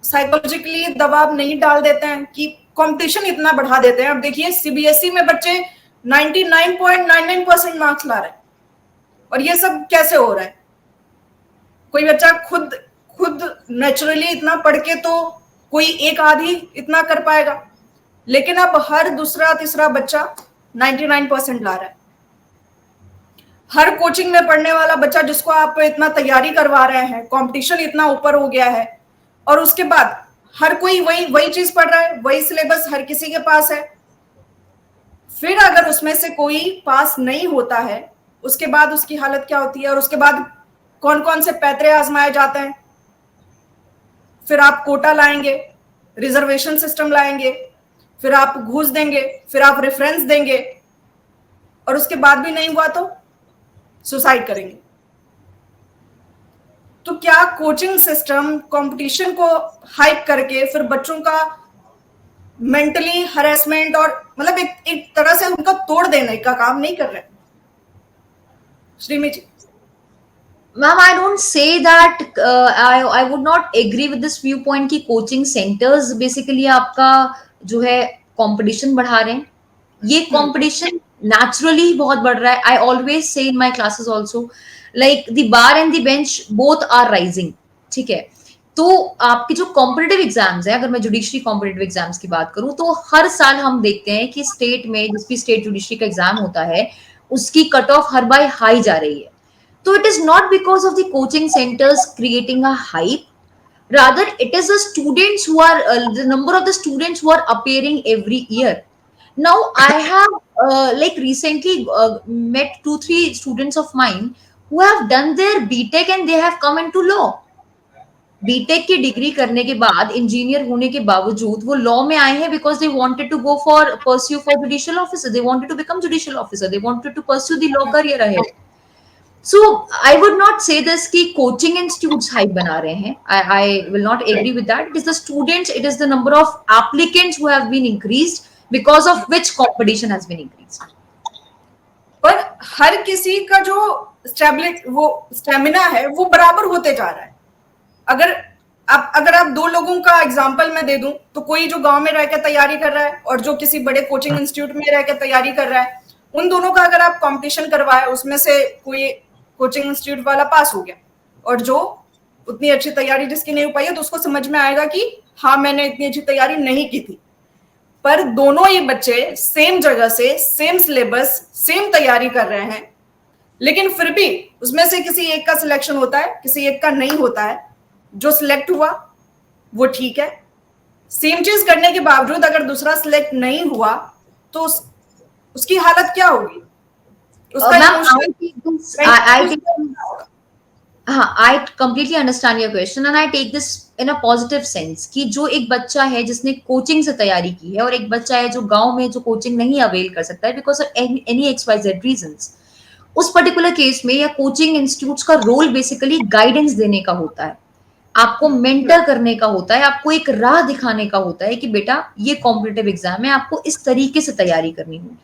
साइकोलॉजिकली दबाव नहीं डाल देते हैं कि कंपटीशन इतना बढ़ा देते हैं? अब देखिए सीबीएसई में बच्चे 99.99% मार्क्स ला रहे हैं, और ये सब कैसे हो रहा है? कोई बच्चा खुद नेचुरली इतना पढ़ के तो कोई एक आधी इतना कर पाएगा, लेकिन अब हर दूसरा तीसरा बच्चा 99% ला रहा है। हर कोचिंग में पढ़ने वाला बच्चा जिसको आप इतना तैयारी करवा रहे हैं, कंपटीशन इतना ऊपर हो गया है, और उसके बाद हर कोई वही चीज पढ़ रहा है, वही सिलेबस हर किसी के पास है। फिर अगर उसमें से कोई पास नहीं होता है, उसके बाद उसकी हालत क्या होती है, और उसके बाद कौन कौन से पैतरे आजमाए जाते हैं। फिर आप कोटा लाएंगे, रिजर्वेशन सिस्टम लाएंगे, फिर आप घूस देंगे, फिर आप रेफरेंस देंगे, और उसके बाद भी नहीं हुआ तो सुसाइड करेंगे। तो क्या कोचिंग सिस्टम कंपटीशन को हाइप करके फिर बच्चों का मेंटली हरेसमेंट और मतलब एक तरह से उनका तोड़ देने का काम नहीं कर रहे? Shrimi ji. Ma'am I don't say that, I would not agree with this viewpoint कि कोचिंग सेंटर्स बेसिकली आपका जो है कंपटीशन बढ़ा रहे हैं। ये कंपटीशन नेचुरली बहुत बढ़ रहा है। I always say in my classes also like the bar and the bench both are rising, ठीक है। तो आपके जो कॉम्पिटिटिव एग्जाम्स है, अगर मैं जुडिशरी कॉम्पिटिटिव एग्जाम्स की बात करूं, तो हर साल हम देखते हैं कि स्टेट में जिस भी स्टेट जुडिशरी का एग्जाम होता है उसकी cut of her bar high जा रही है। So it is not because of the coaching centers creating a hype, rather it is the students who are the number of the students who are appearing every year. Now I have like recently met 2-3 students of mine who have done their BTech and they have come into law. BTech की degree करने के बाद engineer होने के बावजूद वो law में आए हैं because they wanted to go for pursue for judicial officer, they wanted to become judicial officer, they wanted to pursue the law career ahead. So I would not say this कि coaching institutes hype बना रहे हैं. I will not agree with that. It is the students, it is the number of applicants who have been increased because of which competition has been increased. पर हर किसी का जो stamina है वो बराबर होते जा रहा है। अगर आप दो लोगों का एग्जाम्पल मैं दे दूं, तो कोई जो गांव में रहकर तैयारी कर रहा है और जो किसी बड़े कोचिंग इंस्टीट्यूट में रहकर तैयारी कर रहा है, उन दोनों का अगर आप कंपटीशन करवाए, उसमें से कोई कोचिंग इंस्टीट्यूट वाला पास हो गया और जो उतनी अच्छी तैयारी जिसकी नहीं हो पाई है, तो उसको समझ में आएगा कि हाँ मैंने इतनी अच्छी तैयारी नहीं की थी। पर दोनों ही बच्चे सेम जगह से सेम सिलेबस सेम तैयारी कर रहे हैं, लेकिन फिर भी उसमें से किसी एक का सिलेक्शन होता है, किसी एक का नहीं होता है। जो सिलेक्ट हुआ वो ठीक है, सेम चीज करने के बावजूद अगर दूसरा सिलेक्ट नहीं हुआ तो उसकी हालत क्या होगी, उसका ma'am emotional. I completely understand your question and I take this in a positive sense कि जो एक बच्चा है जिसने कोचिंग से तैयारी की है और एक बच्चा है जो गांव में जो कोचिंग नहीं अवेल कर सकता है because of any XYZ reasons, उस पर्टिकुलर केस में या कोचिंग इंस्टीट्यूट्स का रोल बेसिकली गाइडेंस देने का होता है, आपको मेंटर करने का होता है, आपको एक राह दिखाने का होता है कि बेटा ये कॉम्पिटिटिव एग्जाम है, आपको इस तरीके से तैयारी करनी होगी।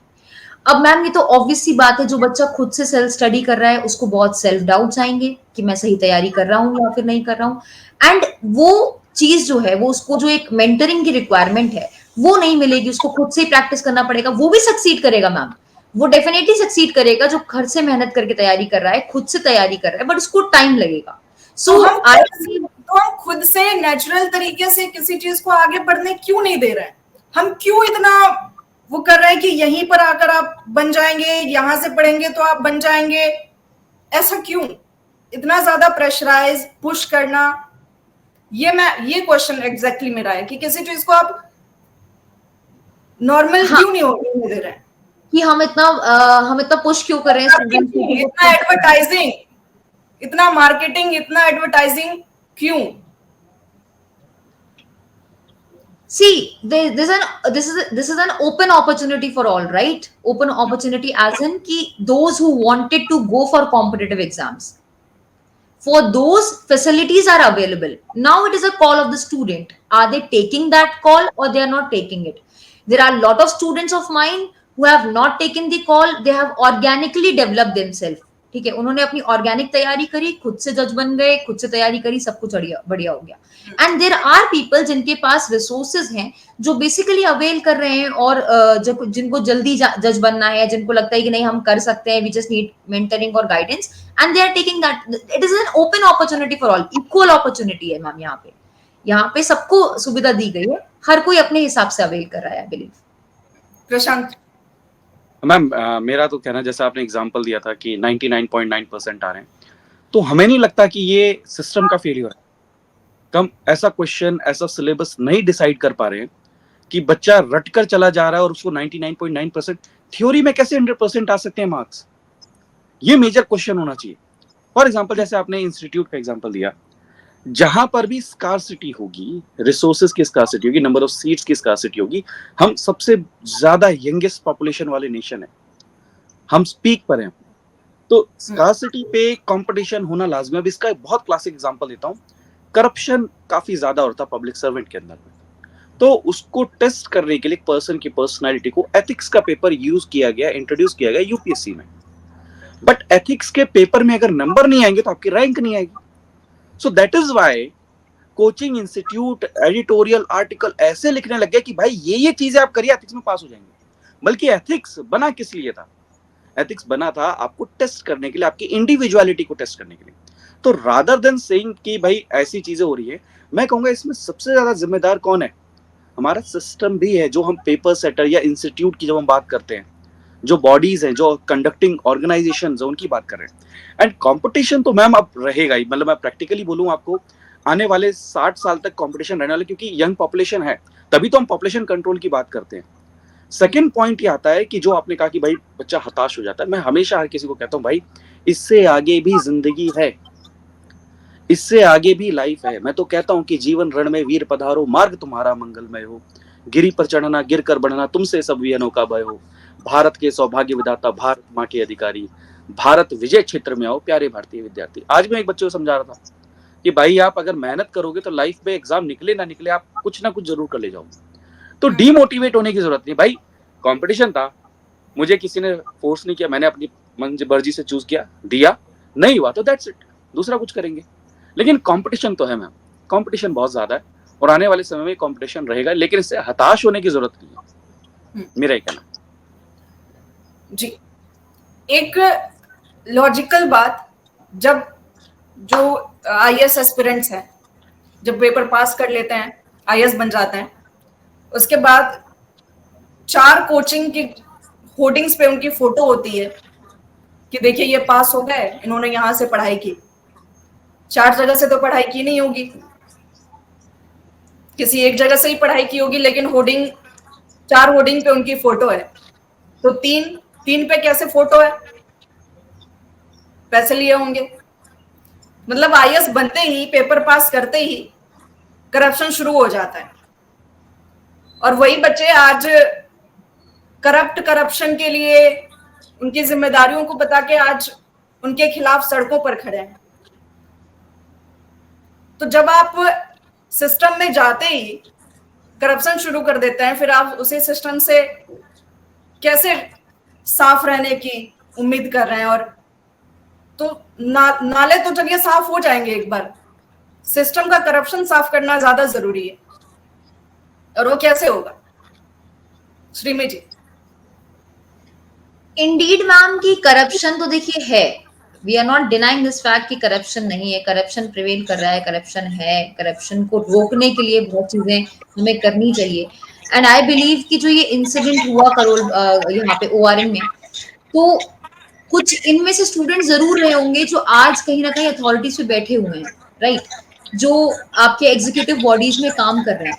अब मैम ये तो ऑब्वियस सी बात है, जो बच्चा खुद से सेल्फ स्टडी कर रहा है उसको बहुत सेल्फ डाउट्स आएंगे कि मैं सही तैयारी कर रहा हूँ या फिर नहीं कर रहा हूँ, एंड वो चीज जो है वो उसको जो एक मेंटरिंग की रिक्वायरमेंट है वो नहीं मिलेगी, उसको खुद से ही प्रैक्टिस करना पड़ेगा। वो भी सक्सीड करेगा मैम, वो डेफिनेटली सक्सीड करेगा जो घर से मेहनत करके तैयारी कर रहा है, खुद से तैयारी कर रहा है, बट उसको टाइम लगेगा। सो हम खुद से नेचुरल तरीके से किसी चीज को आगे बढ़ने क्यों नहीं दे रहे हैं? हम क्यों इतना वो कर रहे हैं कि यहीं पर आकर आप बन जाएंगे, यहां से पढ़ेंगे तो आप बन जाएंगे? ऐसा क्यों इतना ज्यादा प्रेशराइज पुश करना? ये क्वेश्चन एग्जैक्टली मेरा है कि किसी चीज को आप नॉर्मल क्यों नहीं होने दे रहे हैं? कि हम इतना पुश क्यों कर रहे हैं स्टूडेंट्स को? इतना एडवर्टाइजिंग, इतना मार्केटिंग, इतना एडवर्टाइजिंग क्यों? See, this is an open opportunity for all, right? Open opportunity as in ki those who wanted to go for competitive exams, for those facilities are available. Now it is a call of the student. Are they taking that call or they are not taking it? There are a lot of students of mine who have not taken the call. They have organically developed themselves. ठीक है, उन्होंने अपनी organic तैयारी करी, खुद से जज बन गए, खुद से तैयारी करी, सब कुछ बढ़िया हो गया। एंड देयर आर पीपल जिनके पास रिसोर्सेज हैं जो बेसिकली अवेल कर रहे हैं और जिनको जल्दी जज बनना है, जिनको लगता है कि नहीं हम कर सकते हैं, वी जस्ट नीड मेंटरिंग और guidance, and they are taking that. It is an open opportunity for all, equal opportunity है मैम। यहाँ पे सबको सुविधा दी गई है, हर कोई अपने हिसाब से अवेल कर रहा है। I believe. प्रशांत मैम मेरा तो कहना, जैसा आपने एग्जांपल दिया था कि 99.9% आ रहे हैं, तो हमें नहीं लगता कि ये सिस्टम का फेलियर है। हम ऐसा क्वेश्चन, ऐसा सिलेबस नहीं डिसाइड कर पा रहे हैं कि बच्चा रटकर चला जा रहा है और उसको 99.9% थ्योरी में कैसे 100% आ सकते हैं मार्क्स। ये मेजर क्वेश्चन होना चाहिए। फॉर एग्जांपल, जैसे आपने इंस्टीट्यूट का एग्जांपल दिया, जहां पर भी स्कार्सिटी होगी, रिसोर्सेज की स्कार्सिटी होगी, नंबर ऑफ सीट्स की स्कार्सिटी होगी, हम सबसे ज्यादा यंगेस्ट पॉपुलेशन वाले नेशन है, हम स्पीक पर हैं, तो स्कार्सिटी पे कंपटीशन होना लाजमी है। अब इसका एक बहुत क्लासिक एग्जांपल देता हूं, करप्शन काफी ज्यादा होता है पब्लिक सर्वेंट के अंदर में, तो उसको टेस्ट करने के लिए पर्सन की पर्सनैलिटी को एथिक्स का पेपर यूज किया गया, इंट्रोड्यूस किया गया यूपीएससी में। बट एथिक्स के पेपर में अगर नंबर नहीं आएंगे तो आपकी रैंक नहीं आएगी। So that is why coaching institute editorial article ऐसे लिखने लग गए कि भाई ये चीजें आप करिए, एथिक्स में पास हो जाएंगे। बल्कि एथिक्स बना किस लिए था? एथिक्स बना था आपको टेस्ट करने के लिए, आपकी इंडिविजुअलिटी को टेस्ट करने के लिए। तो रादर देन सेइंग कि भाई ऐसी चीजें हो रही है, मैं कहूंगा इसमें सबसे ज्यादा जिम्मेदार कौन है? हमारा सिस्टम भी है। जो हम पेपर सेटर या इंस्टीट्यूट की जब हम बात करते हैं, जो बॉडीज हैं, जो कंडक्टिंग ऑर्गेनाइजेशन है, उनकी बात कर रहे हैं। एंड कंपटीशन तो मैम अब रहेगा ही, मतलब मैं प्रैक्टिकली बोलूं आपको, आने वाले 60 साल तक कंपटीशन रहने वाला, क्योंकि यंग पॉपुलेशन है, तभी तो हम पॉपुलेशन कंट्रोल की बात करते हैं। सेकेंड पॉइंट ये आता है कि जो आपने कहा कि भाई बच्चा हताश हो जाता है, मैं हमेशा हर किसी को कहता हूँ भाई इससे आगे भी जिंदगी है, इससे आगे भी लाइफ है। मैं तो कहता हूँ कि जीवन रण में वीर पधारो, मार्ग तुम्हारा मंगलमय हो, गिरी पर चढ़ना गिर कर बढ़ना, तुमसे सब भी अनोखा भय हो, भारत के सौभाग्य विधाता, भारत माँ के अधिकारी, भारत विजय क्षेत्र में आओ प्यारे भारतीय विद्यार्थी। आज मैं एक बच्चे को समझा रहा था कि भाई आप अगर मेहनत करोगे तो लाइफ में एग्जाम निकले ना निकले, आप कुछ ना कुछ जरूर कर ले जाओगे। तो डीमोटिवेट होने की जरूरत नहीं भाई। कंपटीशन था, मुझे किसी ने फोर्स नहीं किया, मैंने अपनी मर्जी से चूज किया, दिया, नहीं हुआ तो दैट्स इट, दूसरा कुछ करेंगे। लेकिन कंपटीशन तो है मैम, कंपटीशन बहुत ज्यादा है और आने वाले समय में कंपटीशन रहेगा, लेकिन इससे हताश होने की जरूरत नहीं है, मेरा ही कहना जी। एक लॉजिकल बात, जब जो आईएएस एस्पिरेंट्स हैं, जब पेपर पास कर लेते हैं, आईएएस बन जाते हैं, उसके बाद 4 कोचिंग की होर्डिंग्स पे उनकी फोटो होती है कि देखिए ये पास हो गए, इन्होंने यहां से पढ़ाई की। 4 जगह से तो पढ़ाई की नहीं होगी, किसी एक जगह से ही पढ़ाई की होगी, लेकिन होर्डिंग 4 होर्डिंग पे उनकी फोटो है, तो तीन पे कैसे फोटो है? पैसे लिए होंगे। मतलब आईएएस बनते ही, पेपर पास करते ही करप्शन शुरू हो जाता है, और वही बच्चे आज करप्शन के लिए उनकी जिम्मेदारियों को बता के आज उनके खिलाफ सड़कों पर खड़े हैं। तो जब आप सिस्टम में जाते ही करप्शन शुरू कर देते हैं, फिर आप उसी सिस्टम से कैसे साफ रहने की उम्मीद कर रहे हैं? और तो नाले तो जब ये साफ हो जाएंगे एक बार, सिस्टम का करप्शन साफ करना ज्यादा जरूरी है, और वो कैसे होगा? श्रीमती जी। इंडीड मैम की करप्शन तो देखिए है, we are not denying this fact कि करप्शन नहीं है, करप्शन प्रिवेल कर रहा है, करप्शन है, करप्शन को रोकने के लिए बहुत चीजें हमें करनी चाहिए। एंड आई बिलीव कि जो ये इंसिडेंट हुआ करोल यहाँ पे ओआरएन में, तो कुछ इनमें से स्टूडेंट जरूर रहे होंगे जो आज कहीं ना कहीं अथॉरिटीज पे बैठे हुए हैं, राइट, जो आपके एग्जीक्यूटिव बॉडीज में काम कर रहे हैं।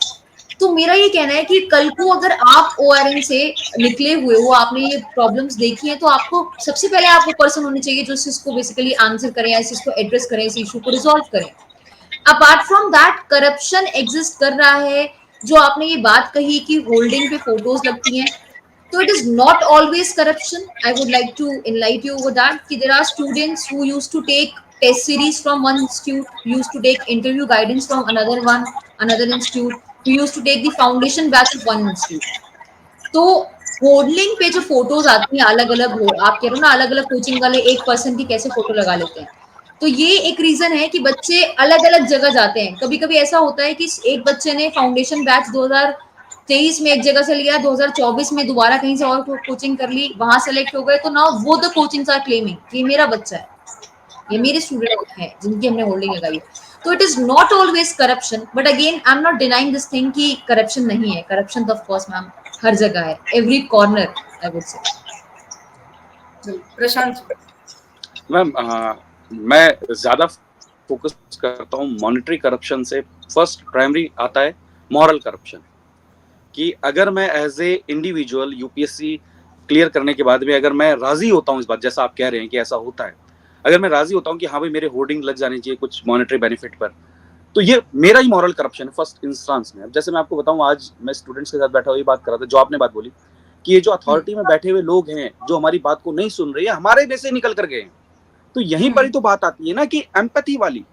तो मेरा ये कहना है कि कल को अगर आप ओआरएन से निकले हुए हो, आपने ये प्रॉब्लम्स देखी हैं, तो आपको सबसे पहले आप वो पर्सन होने चाहिए जो इस चीज को बेसिकली आंसर करें, इस चीज को एड्रेस करें, इस इशू को रिजॉल्व करें। Apart from that corruption exist कर रहा है। जो आपने ये बात कही कि होल्डिंग पे फोटोज लगती हैं, so it is not always corruption. I would like to enlighten you over that. Ki there are students who used to take test series from one institute, used to take interview guidance from another institute, who used to take the foundation batch of one institute. तो holding पे जो photos आती हैं अलग अलग, हो आप कह रहे हो ना अलग अलग कोचिंग वाले एक पर्सन की कैसे फोटो लगा लेते हैं, तो ये एक रीजन है कि बच्चे अलग अलग जगह जाते हैं। कभी कभी ऐसा होता है कि एक बच्चे ने फाउंडेशन बैच 2023 में एक जगह से लिया, 2024 में दोबारा कहीं से और कोचिंग कर ली, वहां सेलेक्ट हो गए, तो नाउ वो द कोचिंग्स आर क्लेमिंग ये मेरा बच्चा है, ये मेरे स्टूडेंट हैं जिनकी हमने होल्डिंग लगाई। तो it is not always corruption, but again I am not denying this thing कि करप्शन नहीं है। करप्शन तो ऑफ कोर्स मैम हर जगह है, एवरी कॉर्नर आई वुड से। प्रशांत मैम मैं ज्यादा फोकस करता हूँ मॉनेटरी करप्शन से। फर्स्ट प्राइमरी आता है मॉरल करप्शन, कि अगर मैं as a individual UPSC clear करने के बाद में अगर मैं राजी होता हूँ इस बात, जैसा आप कह रहे हैं कि ऐसा होता है, अगर मैं राजी होता हूँ कि हाँ भाई मेरे होर्डिंग लग जानी चाहिए कुछ मॉनेटरी बेनिफिट पर, तो ये मेरा ही मॉरल करप्शन है फर्स्ट इंस्टांस में। अब जैसे मैं आपको बताऊं, आज मैं स्टूडेंट्स के साथ बैठा हुई बात कर रहा था, जो आपने बात बोली कि ये जो अथॉरिटी में बैठे हुए लोग हैं जो हमारी बात को नहीं सुन रहे हैं, हमारे में से निकल कर गए हैं, तो यहीं पर ही तो बात आती है ना कि एम्पैथी वाली।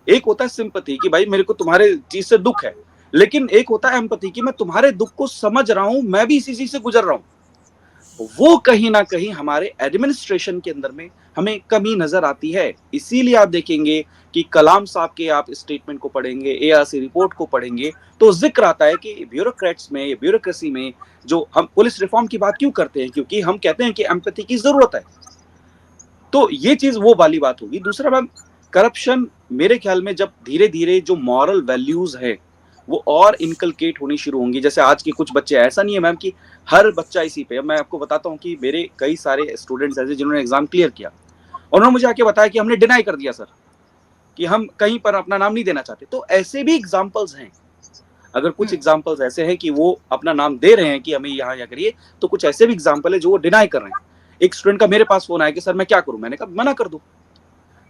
एक होता है सिंपैथी कि भाई मेरे को तुम्हारे चीज से दुख है, लेकिन एक होता है एम्पैथी कि मैं तुम्हारे दुख को समझ रहा हूं, मैं भी इसी चीज से गुजर रहा हूं। वो कहीं ना कहीं हमारे एडमिनिस्ट्रेशन के अंदर में हमें कमी नजर आती है। इसीलिए आप देखेंगे कि कलाम साहब के आप स्टेटमेंट को पढ़ेंगे, एआरसी रिपोर्ट को पढ़ेंगे, तो जिक्र आता है कि ब्यूरोक्रेट्स में, ब्यूरोक्रेसी में जो हम पुलिस रिफॉर्म की बात क्यों करते हैं, क्योंकि हम कहते हैं कि एम्पैथी की जरूरत है। तो ये चीज वो वाली बात होगी। दूसरा मैम, करप्शन मेरे ख्याल में जब धीरे धीरे जो मॉरल वैल्यूज है वो और इनकलकेट होनी शुरू होंगी। जैसे आज के कुछ बच्चे, ऐसा नहीं है मैम कि हर बच्चा इसी पे, मैं आपको बताता हूँ कि मेरे कई सारे स्टूडेंट्स ऐसे जिन्होंने एग्जाम क्लियर किया, उन्होंने मुझे आके बताया कि हमने डिनाई कर दिया सर, कि हम कहीं पर अपना नाम नहीं देना चाहते। तो ऐसे भी एग्जाम्पल्स हैं। अगर कुछ एग्जाम्पल्स ऐसे हैं कि वो अपना नाम दे रहे हैं कि हमें यहाँ या करिए, तो कुछ ऐसे भी एग्जाम्पल है जो वो डिनाई कर रहे हैं। एक स्टूडेंट का मेरे पास फोन आया कि सर मैं क्या करूं, मैंने कहा मना कर दो।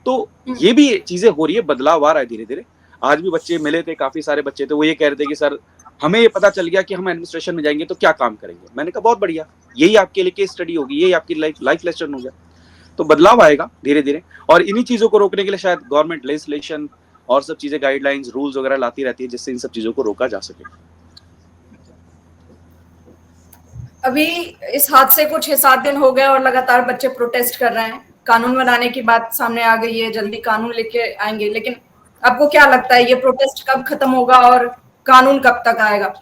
तो ये भी चीजें हो रही है, बदलाव आ रहा है धीरे धीरे। आज भी बच्चे मिले थे, काफी सारे बच्चे थे, वो ये कह रहे थे कि सर हमें ये पता चल गया कि हम एडमिनिस्ट्रेशन में जाएंगे तो क्या काम करेंगे। मैंने कहा बहुत बढ़िया, यही आपके लिए केस स्टडी होगी, यही आपकी लाइफ लेसन हो गया। तो बदलाव आएगा धीरे धीरे, और इन्हीं चीजों को रोकने के लिए शायद गवर्नमेंट लेजिस्लेशन और सब चीजें, गाइडलाइंस, रूल्स वगैरह लाती रहती है, जिससे इन सब चीजों को रोका जा सके। अभी इस हादसे को 6-7 दिन हो गए और लगातार बच्चे प्रोटेस्ट कर रहे हैं। कानून बनाने की बात सामने आ गई है, जल्दी कानून लेके आएंगे, लेकिन आपको क्या लगता है ये प्रोटेस्ट कब खत्म होगा और कानून कब तक आएगा?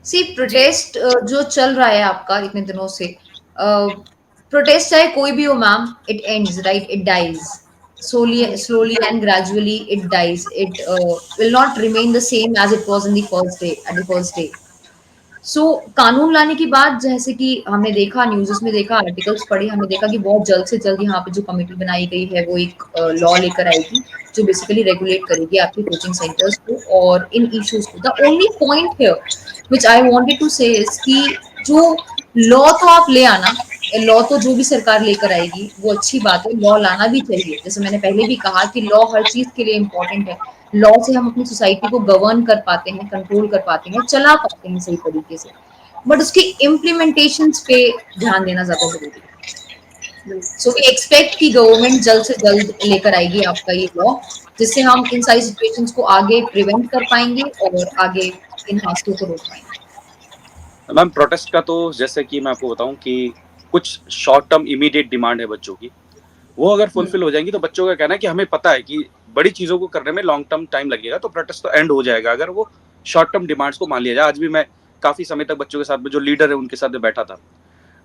सी प्रोटेस्ट जो चल रहा है आपका इतने दिनों से, प्रोटेस्ट चाहे कोई भी हो ma'am, it ends, right, it dies slowly and gradually it dies. It will not remain the same as it was in the first day, at the first day. So कानून लाने की बात, जैसे कि हमने देखा न्यूज़ में, देखा आर्टिकल्स पढ़े, हमने देखा कि बहुत जल्द से जल्द यहाँ पे जो कमेटी बनाई गई है वो एक लॉ लेकर आएगी जो बेसिकली रेगुलेट करेगी आपके कोचिंग सेंटर्स को और इन इश्यूज को। The only point here which I wanted to say is कि जो लॉ तो आप ले आना, लॉ तो जो भी सरकार लेकर आएगी वो अच्छी बात है, लॉ लाना भी चाहिए। जैसे मैंने पहले भी कहा कि लॉ हर चीज के लिए इम्पोर्टेंट है। लॉ से हम अपनी सोसाइटी को गवर्न कर पाते हैं, कंट्रोल कर पाते हैं, चला पाते हैं सही तरीके से, बट उसके इम्प्लीमेंटेशन पे ध्यान देना ज्यादा जरूरी है। सो वी एक्सपेक्ट कि गवर्नमेंट जल्द से जल्द लेकर आएगी आपका ये लॉ, जिससे हम इन सारी सिचुएशंस को आगे प्रिवेंट कर पाएंगे और आगे इन हादसों को रोक पाएंगे। मैम प्रोटेस्ट का तो जैसे कि मैं आपको बताऊं कि कुछ शॉर्ट टर्म इमीडिएट डिमांड है बच्चों की, वो अगर फुलफिल हो जाएंगी तो बच्चों का कहना है कि हमें पता है कि बड़ी चीजों को करने में लॉन्ग टर्म टाइम लगेगा, तो प्रोटेस्ट तो एंड हो जाएगा अगर वो शॉर्ट टर्म डिमांड्स को मान लिया जाए। आज भी मैं काफी समय तक बच्चों के साथ में जो लीडर है उनके साथ में बैठा था।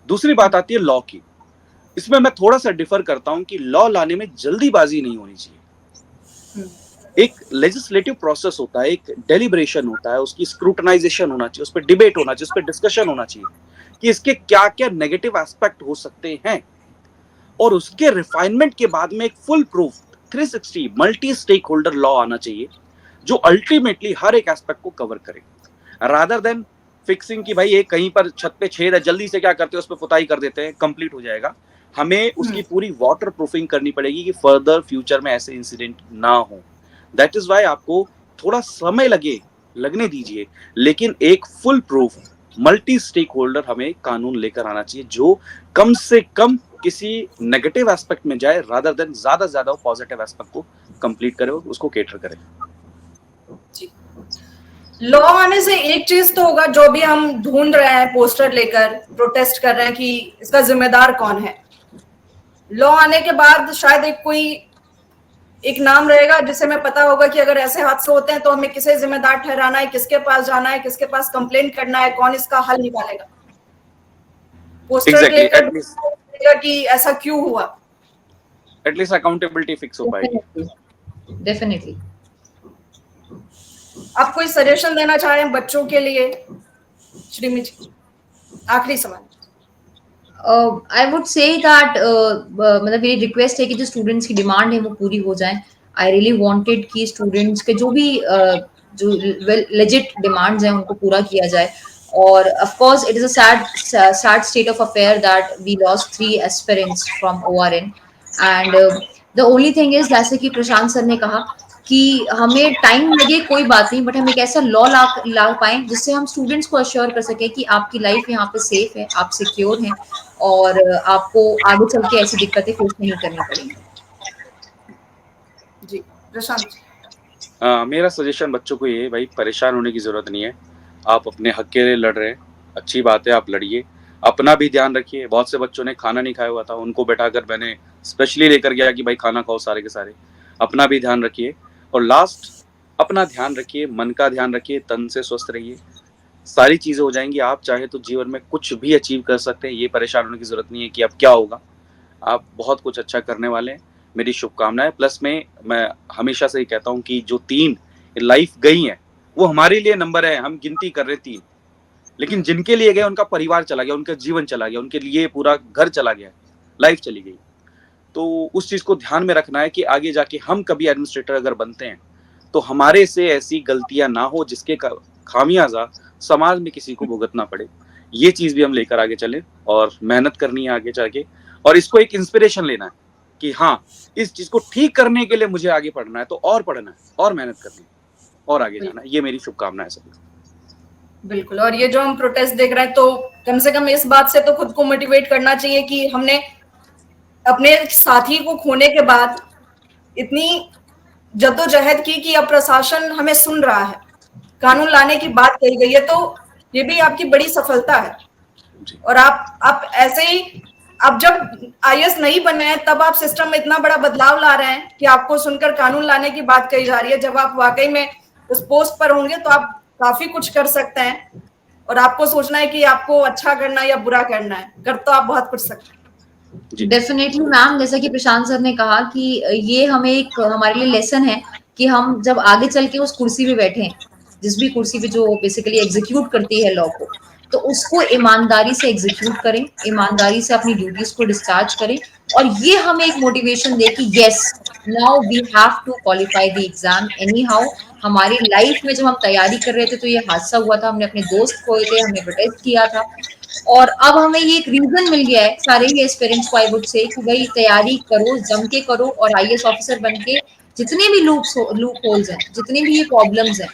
दूसरी बात आती है लॉ की। इसमें मैं थोड़ा सा डिफर करता हूं कि लॉ लाने में जल्दीबाजी नहीं होनी चाहिए। एक लेजिस्लेटिव प्रोसेस होता है, एक डेलिब्रेशन होता है, उसकी स्क्रूटनाइजेशन होना चाहिए, उस पर डिबेट होना चाहिए, उस पर डिस्कशन होना चाहिए कि इसके क्या क्या नेगेटिव एस्पेक्ट हो सकते हैं, और उसके रिफाइनमेंट के बाद में एक foolproof 360 multi stakeholder law आना चाहिए जो अल्टीमेटली हर एक एस्पेक्ट को कवर करे, रादर देन फिक्सिंग कि भाई एक कहीं पर छत पे छेद है, जल्दी से क्या करते हैं उस पर पुताई कर देते हैं, कंप्लीट हो जाएगा। हमें उसकी पूरी वाटर प्रूफिंग करनी पड़ेगी कि फर्दर फ्यूचर में ऐसे इंसिडेंट ना हो। दैट इज वाई आपको थोड़ा समय लगने दीजिए, लेकिन एक foolproof multi stakeholder हमें कानून लेकर आना चाहिए जो कम से कम किसी नेगेटिव एस्पेक्ट में जाए, रादर देन ज्यादा से ज्यादा पॉजिटिव एस्पेक्ट को कंप्लीट करे, उसको केटर करे। लॉ आने से एक चीज तो होगा, जो भी हम ढूंढ रहे हैं पोस्टर लेकर प्रोटेस्ट कर रहे हैं कि इसका जिम्मेदार कौन है। लॉ आने के बाद शायद एक नाम रहेगा जिसे हमें पता होगा कि अगर ऐसे हादसे होते हैं तो हमें किसे जिम्मेदार ठहराना है, किसके पास जाना है, किसके पास कंप्लेंट करना है, कौन इसका हल निकालेगा। पोस्टर लेकर कि ऐसा क्यों हुआ, एटलीस्ट अकाउंटेबिलिटी फिक्स हो पाएगी। डेफिनेटली। आप कोई सजेशन देना चाह रहे हैं बच्चों के लिए श्रीमी जी? आखिरी सवाल। आई वुड से दैट मतलब मेरी रिक्वेस्ट है कि जो स्टूडेंट्स की डिमांड है वो पूरी हो जाए। आई रियली वांटेड कि स्टूडेंट्स के जो भी जो लेजिट डिमांड्स हैं उनको पूरा किया जाए। और of course it is a sad state of affair that we lost 3 aspirants from ORN and the only thing is, जैसे कि प्रशांत सर ने कहा कि हमें टाइम लगे कोई बात नहीं, बट हम एक ऐसा लॉ ला पाएं जिससे हम स्टूडेंट्स को अश्योर कर सके कि आपकी लाइफ यहाँ पे सेफ है, आप सिक्योर हैं और आपको आगे चल के ऐसी दिक्कतें फेस नहीं करनी पड़ेंगी। जी प्रशांत। मेरा सजेशन बच्चों को ये है, भाई परेशान होने की जरूरत नहीं है, आप अपने हक के लिए लड़ रहे हैं, अच्छी बात है, आप लड़िए, अपना भी ध्यान रखिए। बहुत से बच्चों ने खाना नहीं खाया हुआ था, उनको बैठाकर मैंने स्पेशली लेकर गया कि भाई खाना खाओ सारे के सारे, अपना भी ध्यान रखिए। और लास्ट, अपना ध्यान रखिए, मन का ध्यान रखिए, तन से स्वस्थ रहिए, सारी चीजें हो जाएंगी। आप चाहे तो जीवन में कुछ भी अचीव कर सकते हैं, ये परेशान होने की जरूरत नहीं है कि अब क्या होगा, आप बहुत कुछ अच्छा करने वाले हैं। मेरी शुभकामनाएं। प्लस में मैं हमेशा से ही कहता हूँ कि जो 3 लाइफ गई हैं वो हमारे लिए नंबर है, हम गिनती कर रहे 3, लेकिन जिनके लिए गए उनका परिवार चला गया, उनका जीवन चला गया, उनके लिए पूरा घर चला गया, लाइफ चली गई। तो उस चीज को ध्यान में रखना है कि आगे जाके हम कभी एडमिनिस्ट्रेटर अगर बनते हैं तो हमारे से ऐसी गलतियां ना हो जिसके खामियाजा समाज में किसी को भुगतना पड़े। ये चीज भी हम लेकर आगे चले और मेहनत करनी है आगे जाके, और इसको एक इंस्पिरेशन लेना है कि हाँ, इस चीज को ठीक करने के लिए मुझे आगे पढ़ना है, तो और पढ़ना है और मेहनत करनी है और आगे जाना है। ये मेरी शुभकामना है सभी। बिल्कुल। और ये जो हम प्रोटेस्ट देख रहे हैं, तो कम से कम इस बात से तो खुद को मोटिवेट करना चाहिए कि हमने अपने साथी को खोने के बाद इतनी जद्दोजहद की कि अब प्रशासन हमें सुन रहा है, कानून लाने की बात कही गई है, तो ये भी आपकी बड़ी सफलता है। और आप ऐसे ही, आप जब IAS नहीं बने हैं तब आप सिस्टम में इतना बड़ा बदलाव ला रहे हैं कि आपको सुनकर कानून लाने की बात कही जा रही है। जब आप वाकई में उस पोस्ट पर होंगे तो आप काफी कुछ कर सकते हैं, और आपको सोचना है कि आपको अच्छा करना है या बुरा करना है, कर तो आप बहुत कुछ सकते हैं। डेफिनेटली मैम, जैसा कि प्रशांत सर ने कहा कि ये हमें एक हमारे लिए लेसन है कि हम जब आगे चल के उस कुर्सी पे बैठे, जिस भी कुर्सी पे जो बेसिकली एग्जीक्यूट करती है लॉ को, तो उसको ईमानदारी से एग्जीक्यूट करें, ईमानदारी से अपनी ड्यूटीज को डिस्चार्ज करें, और ये हमें एक मोटिवेशन दे कि yes now we have to qualify the exam anyhow. हमारी लाइफ में जब हम तैयारी कर रहे थे तो ये हादसा हुआ था, हमने अपने दोस्त खोए थे, हमने प्रोटेस्ट किया था, और अब हमें ये एक रीजन मिल गया है सारे ही एस्पिरेंट्स को, आई वुड से, कि भाई तैयारी करो, जम के करो, और आईएएस ऑफिसर बन के जितने भी लूप होल्स हैं, जितने भी ये प्रॉब्लम्स हैं,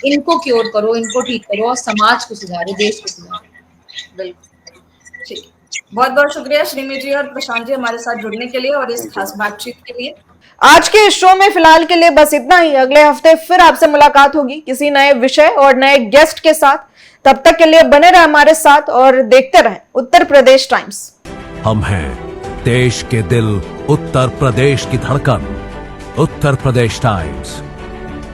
इनको क्योर करो, इनको ठीक करो, और समाज को सुधारो, देश को सुधारो। बिल्कुल, ठीक। बहुत बहुत शुक्रिया श्रीमी जी और प्रशांत जी हमारे साथ जुड़ने के लिए और इस खास बातचीत के लिए। आज के इस शो में फिलहाल के लिए बस इतना ही। अगले हफ्ते फिर आपसे मुलाकात होगी किसी नए विषय और नए गेस्ट के साथ। तब तक के लिए बने रहे हमारे साथ और देखते रहें उत्तर प्रदेश टाइम्स। हम हैं देश के दिल, उत्तर प्रदेश की धड़कन, उत्तर प्रदेश टाइम्स।